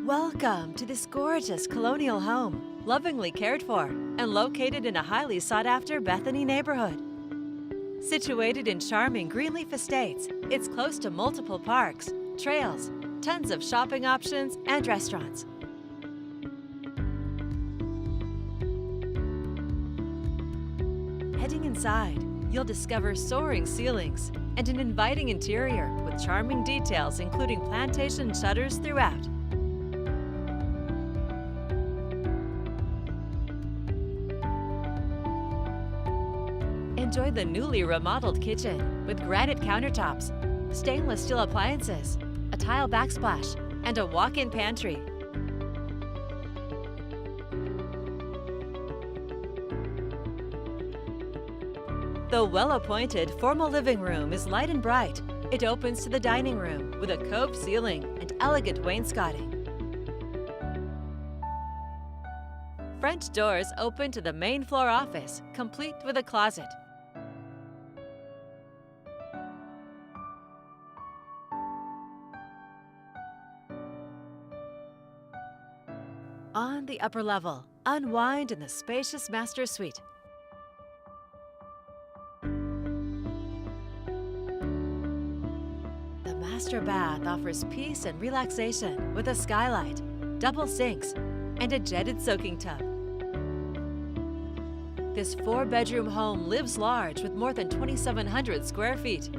Welcome to this gorgeous colonial home, lovingly cared for and located in a highly sought-after Bethany neighborhood. Situated in charming Grenelefe Estates, it's close to multiple parks, trails, tons of shopping options, and restaurants. Heading inside, you'll discover soaring ceilings and an inviting interior with charming details including plantation shutters throughout. Enjoy the newly remodeled kitchen with granite countertops, stainless steel appliances, a tile backsplash, and a walk-in pantry. The well-appointed formal living room is light and bright. It opens to the dining room with a cove ceiling and elegant wainscoting. Front doors open to the main floor office, complete with a closet. On the upper level, unwind in the spacious master suite. The master bath offers peace and relaxation with a skylight, double sinks, and a jetted soaking tub. This 4-bedroom home lives large with more than 2,700 square feet.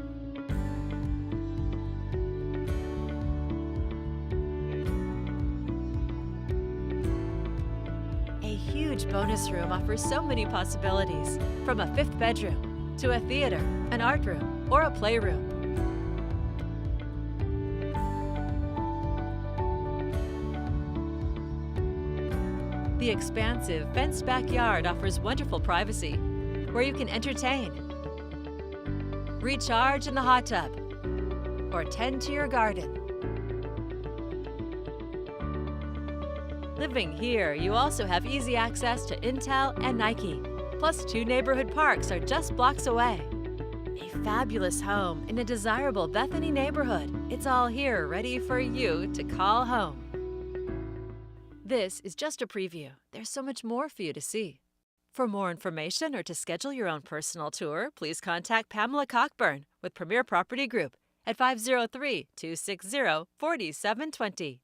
A huge bonus room offers so many possibilities, from a 5th bedroom to a theater, an art room, or a playroom. The expansive, fenced backyard offers wonderful privacy, where you can entertain, recharge in the hot tub, or tend to your garden. Living here, you also have easy access to Intel and Nike, plus 2 neighborhood parks are just blocks away. A fabulous home in a desirable Bethany neighborhood. It's all here ready for you to call home. This is just a preview. There's so much more for you to see. For more information or to schedule your own personal tour, please contact Pamela Cockburn with Premier Property Group at 503-260-4720.